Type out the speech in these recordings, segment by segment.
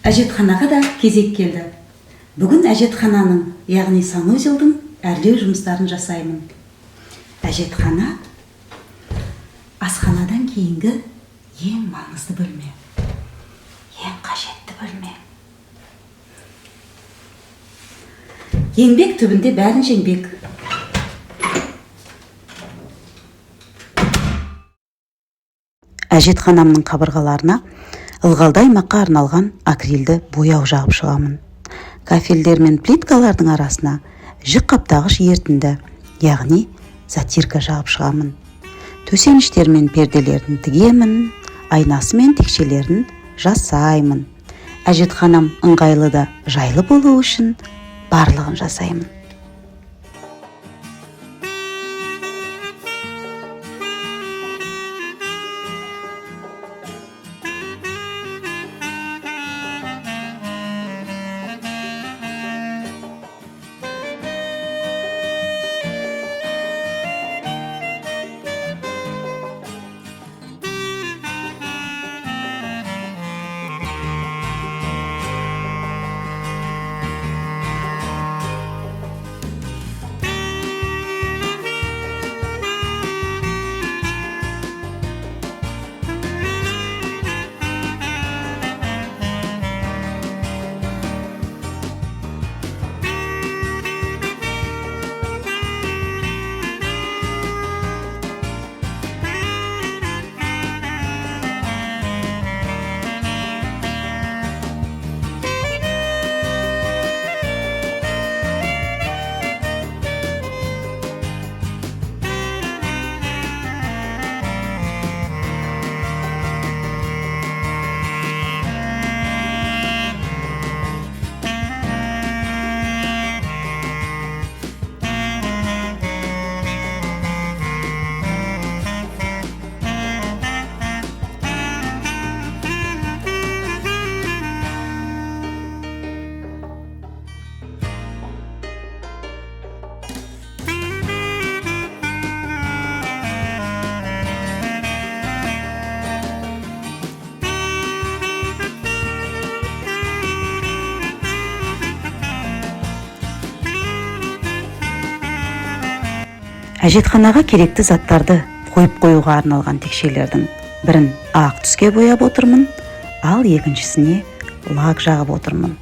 Әжетханаға да кезек келді. Бүгін әжетхананың, яғни санузелдің әрлеу жұмыстарын жасаймын. Әжетхана асханадан кейінгі ең маңызды бөлме, ең қажетті бөлме. Еңбек түбінде бәрін жеңбек. Әжетханамның қабырғаларына ылғалды аймаққа арналған акрилді бояу жағып шығамын. Кафельдер мен плиткалардың арасына жүк қаптағыш ерітінді, яғни затирка жағып шығамын. Төсеніштер мен перделерін тігемін, айнасы мен текшелерін жасаймын. Әжетханам ыңғайлы да жайлы болу үшін барлығын жасаймын. Әжетханаға керекті заттарды қойып қоюға арналған текшелердің бірін ақ түске бояп отырмын, ал екіншісіне лак жағып отырмын.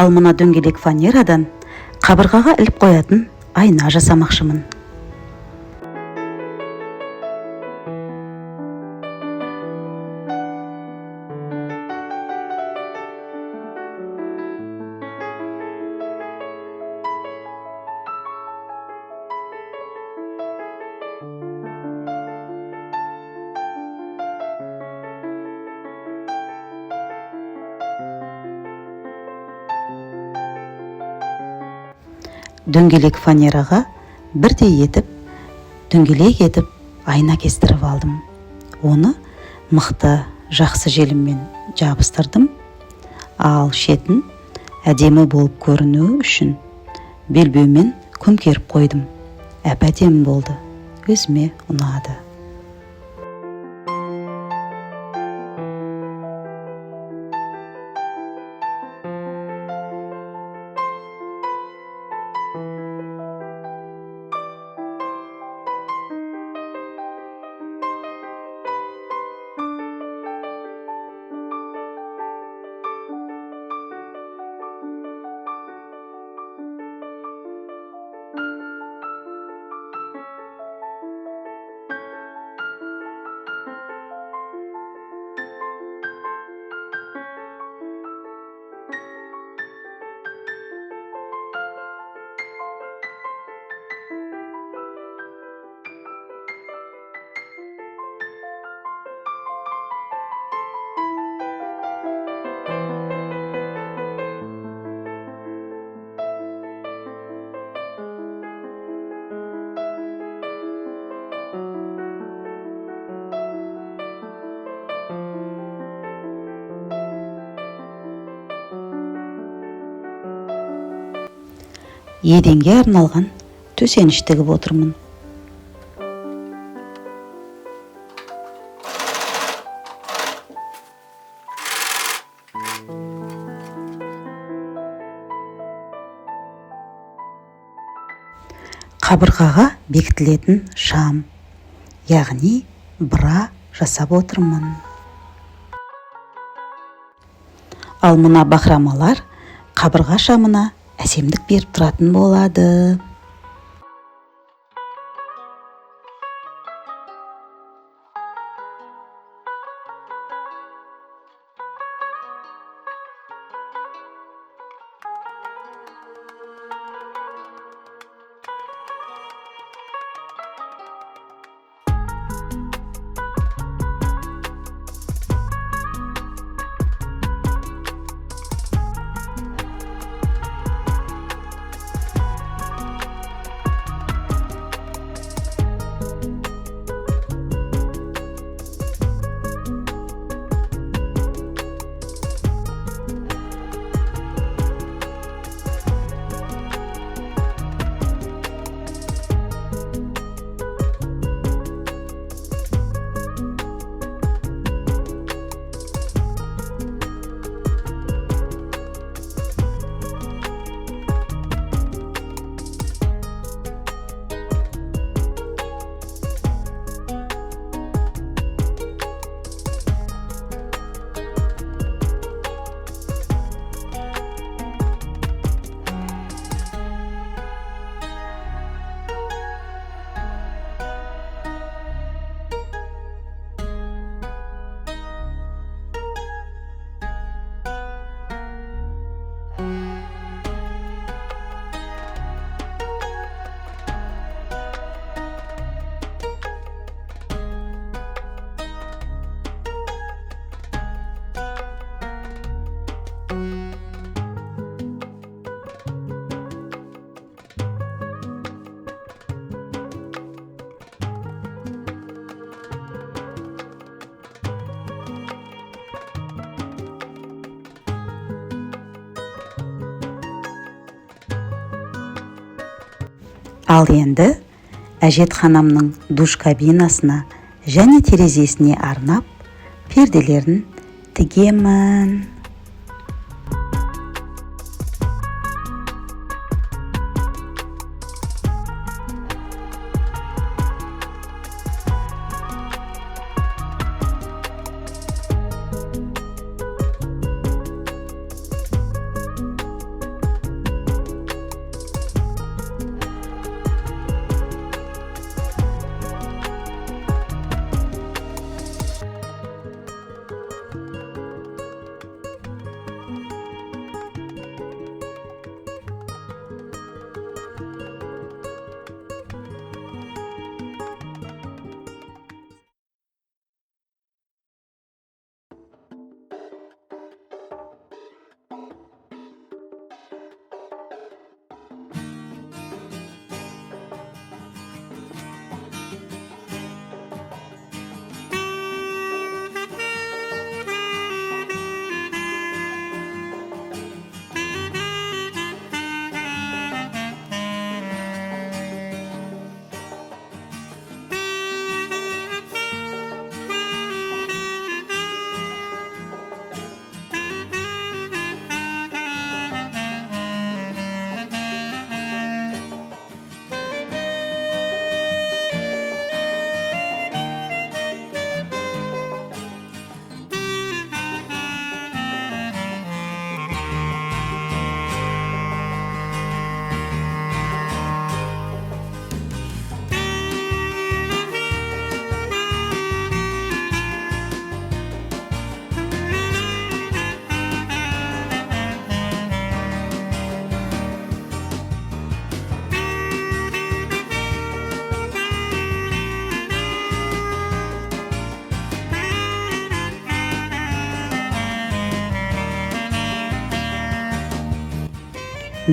Ал мына дөңгелек фанерадан қабырғаға іліп қоятын айна жасамақшымын. Дөңгелек фанераға бірдей етіп, дөңгелек етіп айна кестіріп алдым. Оны мықты жақсы желіммен жабыстырдым, ал шетін әдемі болып көрінуі үшін белбеумен көмкеріп қойдым. Әп-әдемі болды, өзіме ұнады. еденге арналған төсеніш тігіп отырмын. Қабырғаға бекітілетін шам, яғни бра жасап отырмын. Ал мына бақырамалар қабырға шамына әсемдік беріп тұратын болады. Ал енді әжетханамның душ кабинасына және терезесіне арнап перделерін тігемін.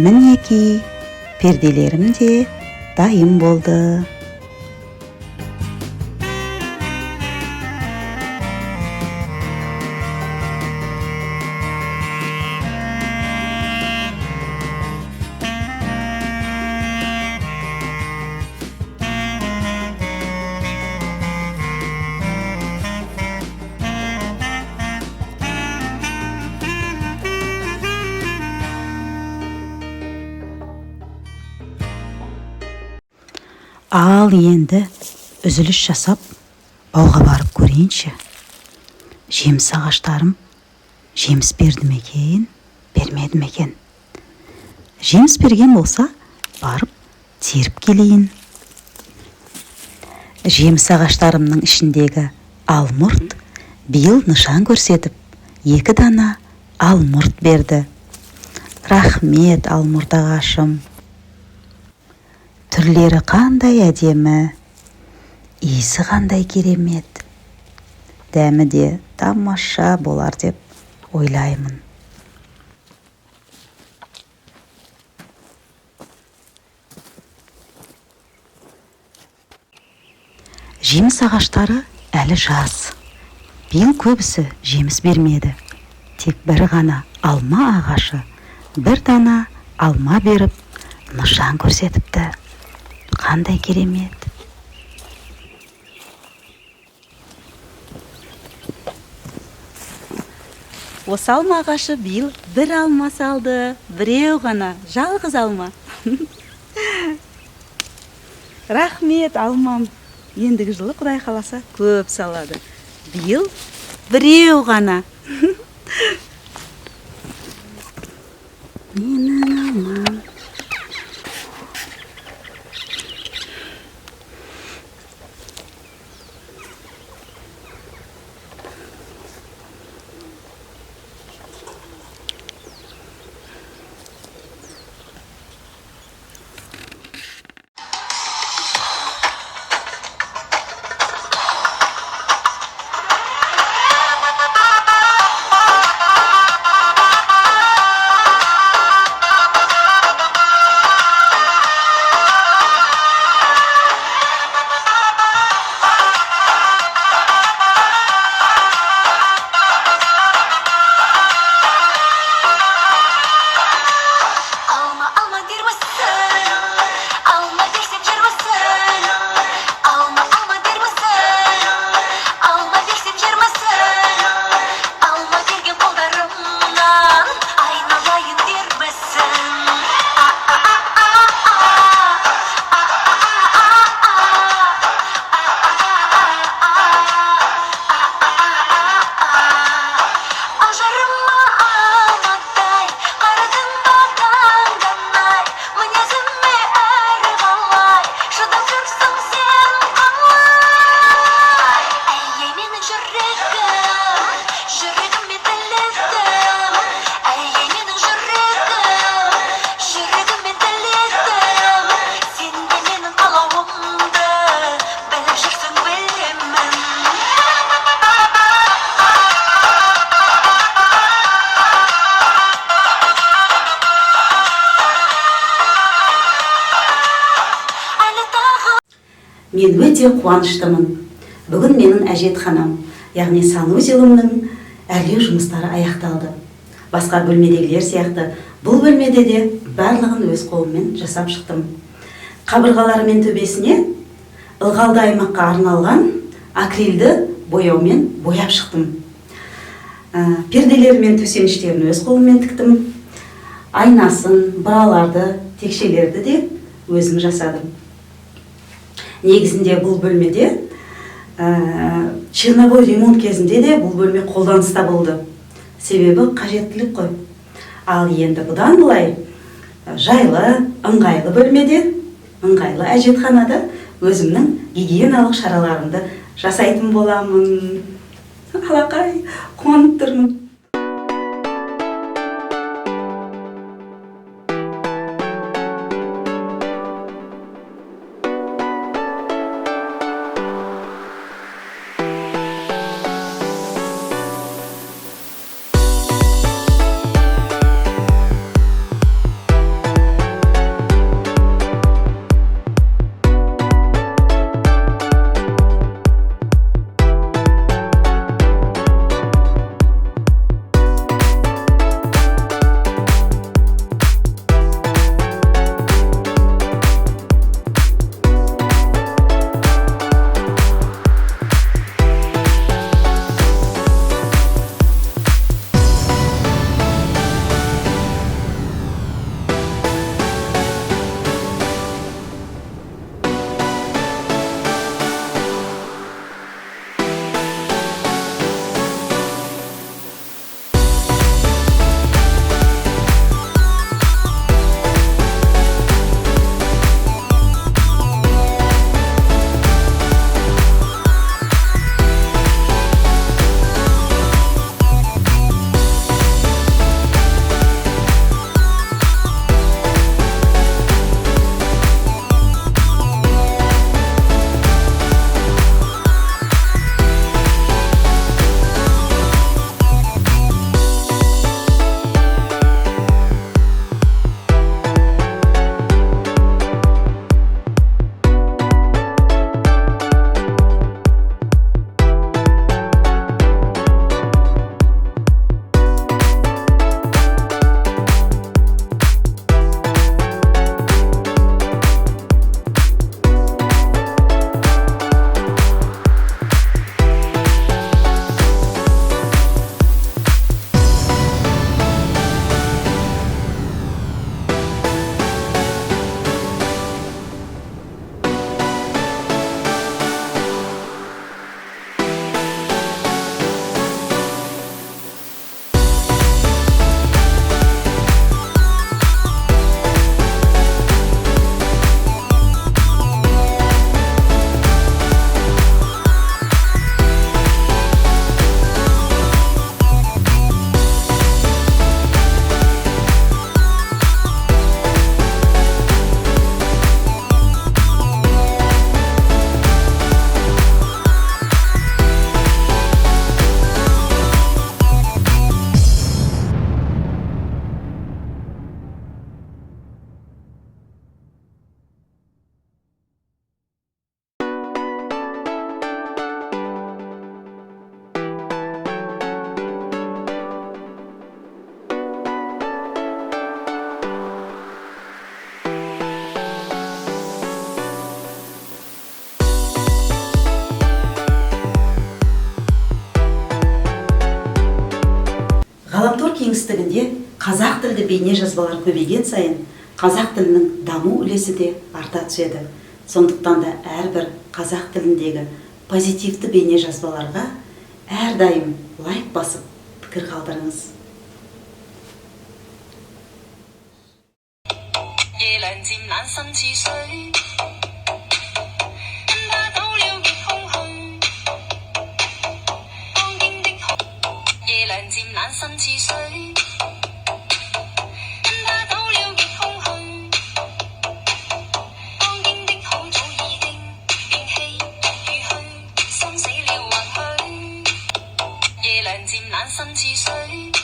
Мінеки, перделерім де дайын болды. Ал енді үзіліс жасап, бауға барып көрейінші. Жеміс ағаштарым жеміс берді ме екен, бермеді ме екен? Жеміс берген болса, барып теріп келейін. Жеміс ағаштарымның ішіндегі алмұрт биыл нышан көрсетіп, 2 дана алмұрт берді. Рахмет, алмұрт ағашым. Түрлері қандай әдемі, иісі қандай керемет. Дәмі де тамаша болар деп ойлаймын. Жеміс ағаштары әлі жас. Биыл көбісі жеміс бермеді. Тек бір ғана алма ағашы 1 дана алма беріп, нышан көрсетіпті. Қандай керемет. Осы алма ағашы биыл 1 алма салды, 1 ғана, жалғыз алма. Рахмет, алмам. Ендігі жылы Құдай қаласа көп салады. Биыл 1 ғана. Менің алмам. Мен өте қуаныштымын. Бүгін менің әжетханам, яғни санузелімнің әрлеу жұмыстары аяқталды. Басқа бөлмедегілер сияқты бұл бөлмеде де барлығын өз қолыммен жасап шықтым. Қабырғалары мен төбесіне ылғалды аймаққа арналған акрилді бояумен бояп шықтым. Перделер мен төсеніштерін өз қолыммен тіктім. Айнасын, бұраларды, текшелерді де өзім жасадым. Негізінде бұл бөлмеде черновой ремонт кезінде де бұл бөлме қолданыста болды. Себебі қажеттілік қой. Ал енді бұдан былай жайлы, ыңғайлы бөлмеде, ыңғайлы әжетханада өзімнің гигиеналық шараларымды жасайтын боламын. Алақай, қуанып тұрмын. кеңістігінде қазақ тілді бейне жазбалар көбейген сайын қазақ тілінің даму үлесі де арта түседі. Сондықтан да әрбір қазақ тіліндегі позитивті бейне жазбаларға әрдайым лайк басып пікір қалдырыңыз.夜涼漸冷，心似水。